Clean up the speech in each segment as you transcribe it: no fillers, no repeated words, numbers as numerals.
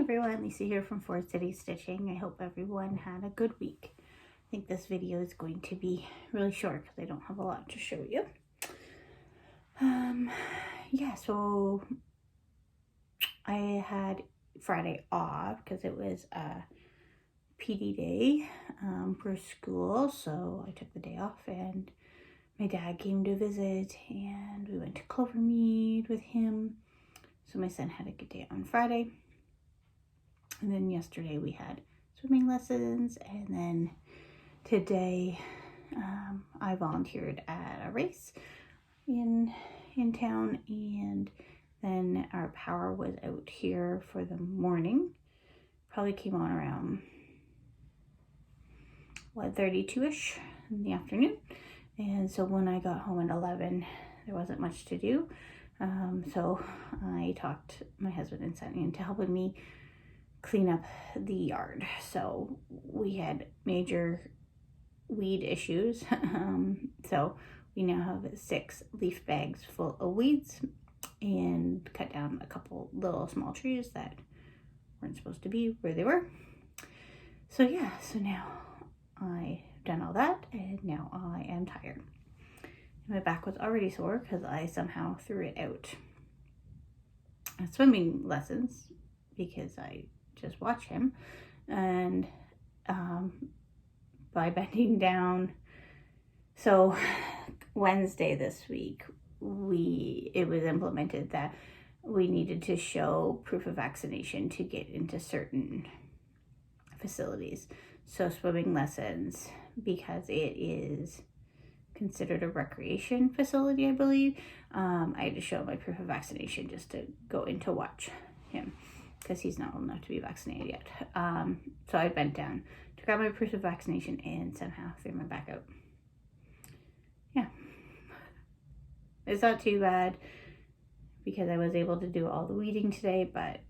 everyone, Lisa here from Flosstube Stitching. I hope everyone had a good week. I think this video is going to be really short because I don't have a lot to show you. Yeah, so I had Friday off because it was a PD day for school, so I took the day off and my dad came to visit and we went to Clovermead with him. So my son had a good day on Friday. And then yesterday we had swimming lessons, and then today I volunteered at a race in town, and then our power was out here for the morning. Probably came on around 1:32ish in the afternoon, and so when I got home at 11 there wasn't much to do, so I talked my husband and son into helping me clean up the yard. So we had major weed issues. So we now have 6 leaf bags full of weeds and cut down a couple little small trees that weren't supposed to be where they were. So yeah, so now I've done all that and now I am tired. My back was already sore because I somehow threw it out at swimming lessons because I just watch him, and by bending down. So Wednesday this week it was implemented that we needed to show proof of vaccination to get into certain facilities. So swimming lessons, because it is considered a recreation facility, I believe, I had to show my proof of vaccination just to go in to watch him, because he's not old enough to be vaccinated yet. So I bent down to grab my proof of vaccination and somehow threw my back out. Yeah. It's not too bad because I was able to do all the weeding today, but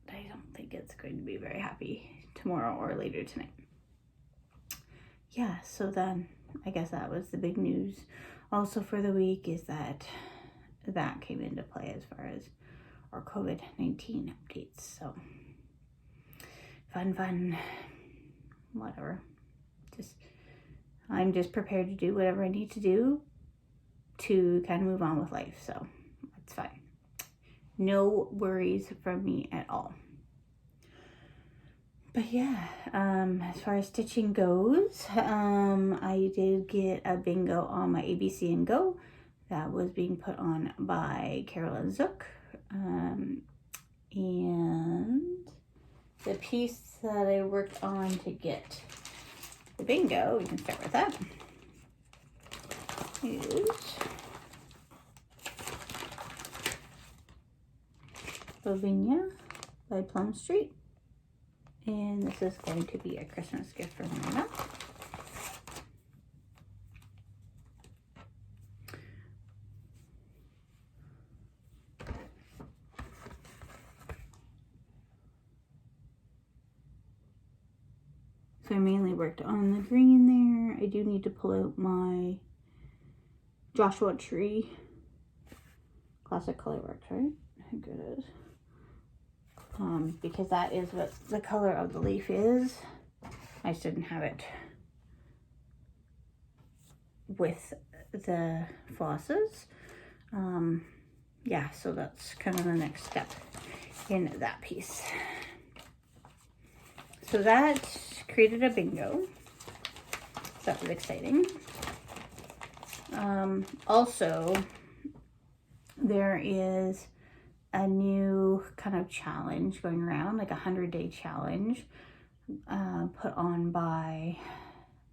I don't think it's going to be very happy tomorrow or later tonight. Yeah, so then I guess that was the big news also for the week, is that came into play as far as our COVID-19 updates. So fun, whatever. I'm just prepared to do whatever I need to do to kind of move on with life. So that's fine. No worries from me at all. But yeah, as far as stitching goes, I did get a bingo on my ABC and Go that was being put on by Carolyn Zook. And the piece that I worked on to get the bingo, we can start with that, is Lavinia by Plum Street. And this is going to be a Christmas gift for my mom. So I mainly worked on the green there. I do need to pull out my Joshua Tree Classic Colorworks, right? I think it is. Because that is what the color of the leaf is. I just didn't have it with the flosses. Yeah, so that's kind of the next step in that piece. So that created a bingo. So that was exciting. Also, there is a new kind of challenge going around, like a 100-day challenge, put on by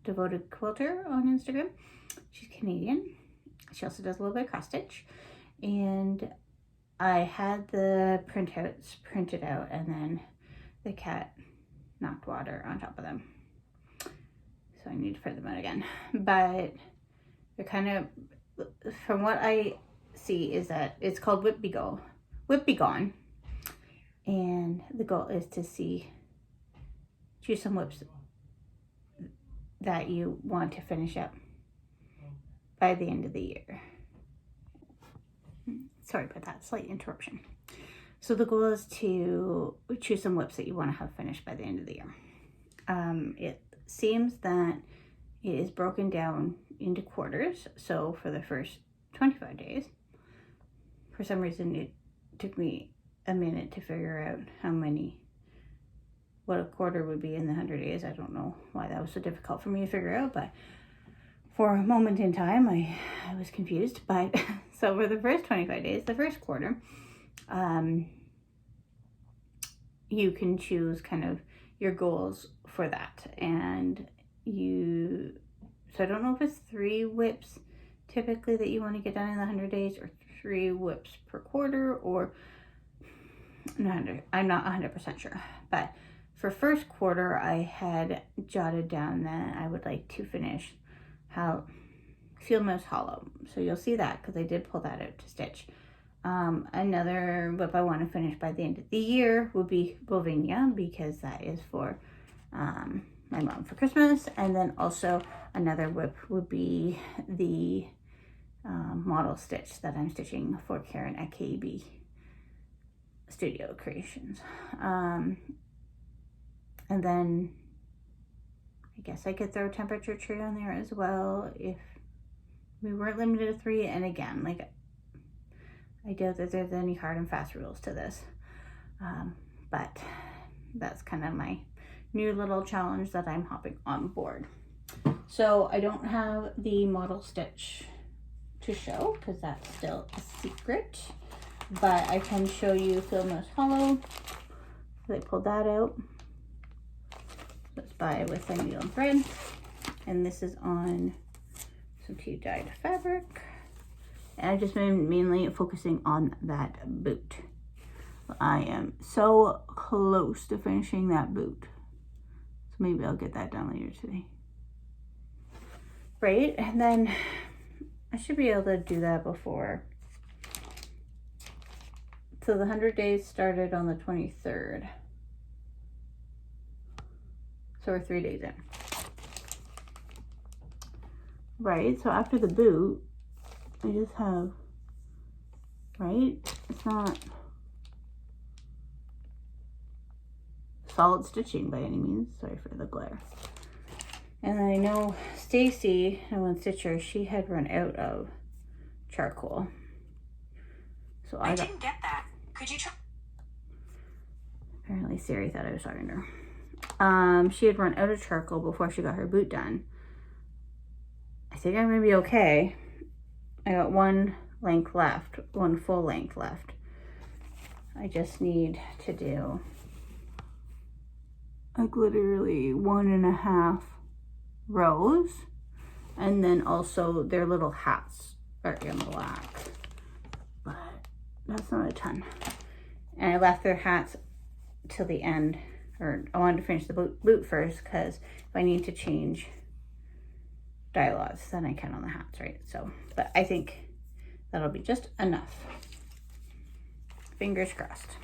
Devoted Quilter on Instagram. She's Canadian. She also does a little bit of cross stitch. And I had the printouts printed out, and then the cat knocked water on top of them. So I need to print them out again. But they're kind of, from what I see, is that it's called Whip Be Gone, and the goal is to choose some whips that you want to finish up by the end of the year. Sorry about that slight interruption. So the goal is to choose some whips that you want to have finished by the end of the year. It seems that it is broken down into quarters. So for the first 25 days, for some reason it took me a minute to figure out what a quarter would be in the 100 days. I don't know why that was so difficult for me to figure out, but for a moment in time, I was confused. But so for the first 25 days, the first quarter, you can choose kind of your goals for that. And so I don't know if it's 3 whips typically that you want to get done in the 100 days, or 3 whips per quarter, or I'm not 100% sure. But for first quarter, I had jotted down that I would like to finish Field Mouse Hollow. So you'll see that because I did pull that out to stitch. Another whip I want to finish by the end of the year would be Bovania, because that is for my mom for Christmas. And then also another whip would be the model stitch that I'm stitching for Karen at KB Studio Creations. And then I guess I could throw Temperature Tree on there as well if we weren't limited to 3. And again, like, I doubt that there's any hard and fast rules to this. But that's kind of my new little challenge that I'm hopping on board. So I don't have the model stitch to show because that's still a secret, but I can show you Field Mouse Hollow. I pulled that out. Let's buy it with a needle and thread. And this is on some tea dyed fabric. And I've just been mainly focusing on that boot. I am so close to finishing that boot. So maybe I'll get that done later today. Right, and then I should be able to do that before. So the 100 days started on the 23rd. So we're 3 days in. Right, so after the boot, I just have, right? It's not solid stitching by any means. Sorry for the glare. And I know Stacy, one stitcher, she had run out of charcoal. So I didn't get that. Could you try? Apparently Siri thought I was talking to her. She had run out of charcoal before she got her boot done. I think I'm gonna be okay. I got one length left, one full length left. I just need to do like literally 1.5 rows, and then also their little hats are in black, but that's not a ton. And I left their hats till the end, or I wanted to finish the boot first, because if I need to change dialogues, then I can on the hats, right? So, but I think that'll be just enough. Fingers crossed.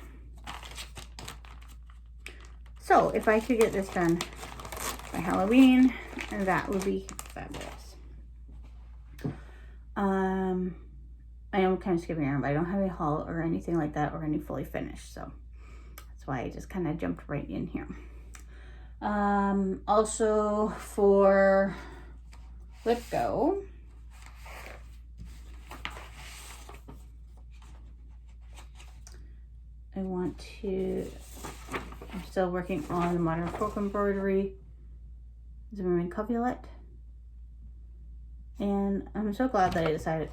So if I could get this done by Halloween, that would be fabulous. I am kind of skipping around, but I don't have a haul or anything like that, or any fully finished, so that's why I just kind of jumped right in here. Also for Let Go, I'm still working on the modern folk embroidery Zimmerman Covulet, and I'm so glad that I decided,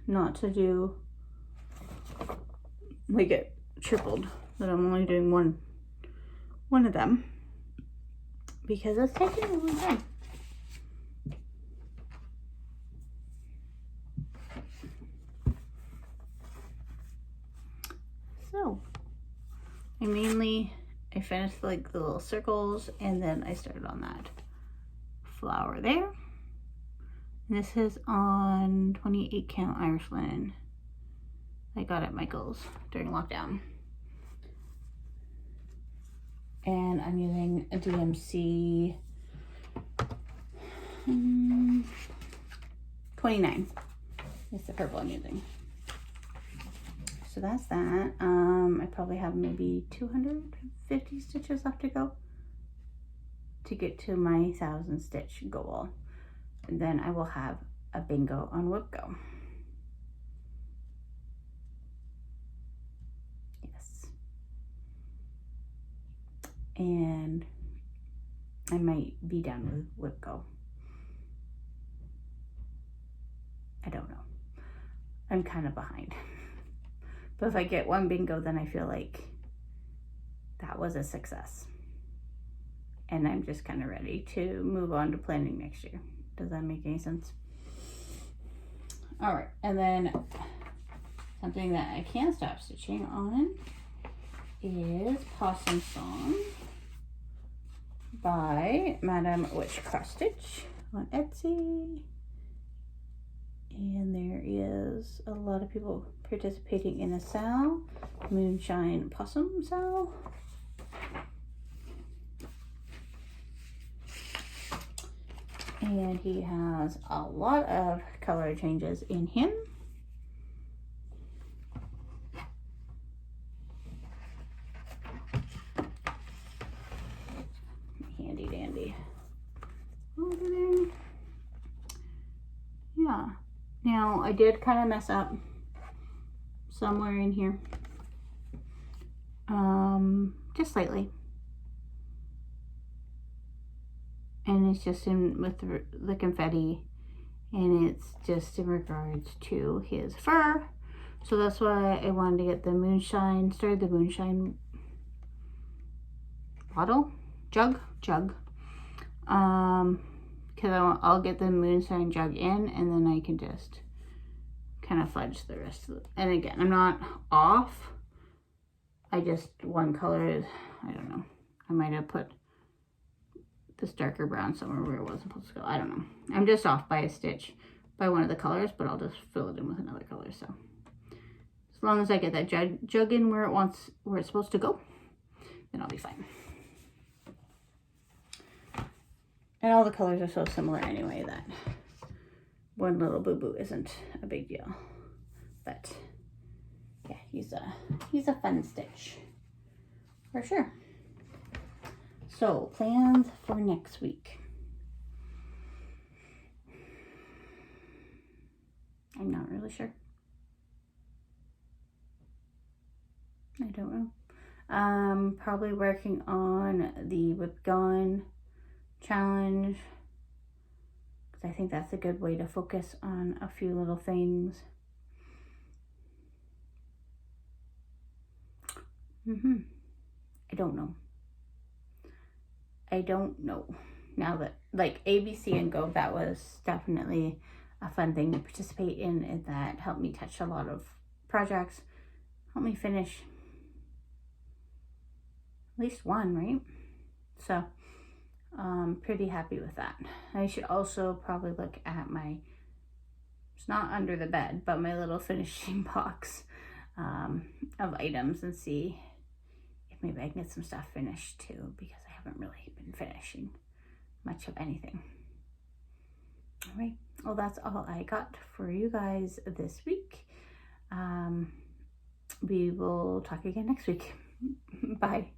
not to do like it tripled, that I'm only doing one of them, because it's taking a long time. So I finished like the little circles, and then I started on that flower there. And this is on 28 count Irish linen I got at Michael's during lockdown. And I'm using a DMC 29. It's the purple I'm using. So that's that. I probably have maybe 250 stitches left to go to get to my 1,000 stitch goal. And then I will have a bingo on Whip Go. Yes. And I might be done with Whip Go. I don't know. I'm kind of behind. But if I get one bingo, then I feel like that was a success. And I'm just kind of ready to move on to planning next year. Does that make any sense? All right, and then something that I can't stop stitching on is Possum Song by Madam Witch Cross Stitch on Etsy. And there is a lot of people participating in a SAL, Moonshine Possum SAL. And he has a lot of color changes in him. Handy dandy. Over there. Yeah. Now, I did kind of mess up somewhere in here. Just slightly. And it's just in with the confetti. And it's just in regards to his fur. So that's why I wanted to get the moonshine, started the moonshine bottle, jug. Because I'll get the moonshine jug in, and then I can just kind of fudge the rest of it. And again, I'm not off. I just, one color is, I don't know. I might have put this darker brown somewhere where it wasn't supposed to go. I don't know. I'm just off by a stitch by one of the colors, but I'll just fill it in with another color. So as long as I get that jug in where it's supposed to go, then I'll be fine. And all the colors are so similar anyway that one little boo-boo isn't a big deal. But yeah, he's a fun stitch for sure. So plans for next week. I'm not really sure. I don't know. Probably working on the Whip Gone challenge, because I think that's a good way to focus on a few little things. I don't know. Now that, like, ABC and Go, that was definitely a fun thing to participate in, and that helped me touch a lot of projects, helped me finish at least one, right? So pretty happy with that. I should also probably look at my, it's not under the bed, but my little finishing box of items and see if maybe I can get some stuff finished too, because I haven't really been finishing much of anything. All right, well, that's all I got for you guys this week. We will talk again next week. Bye.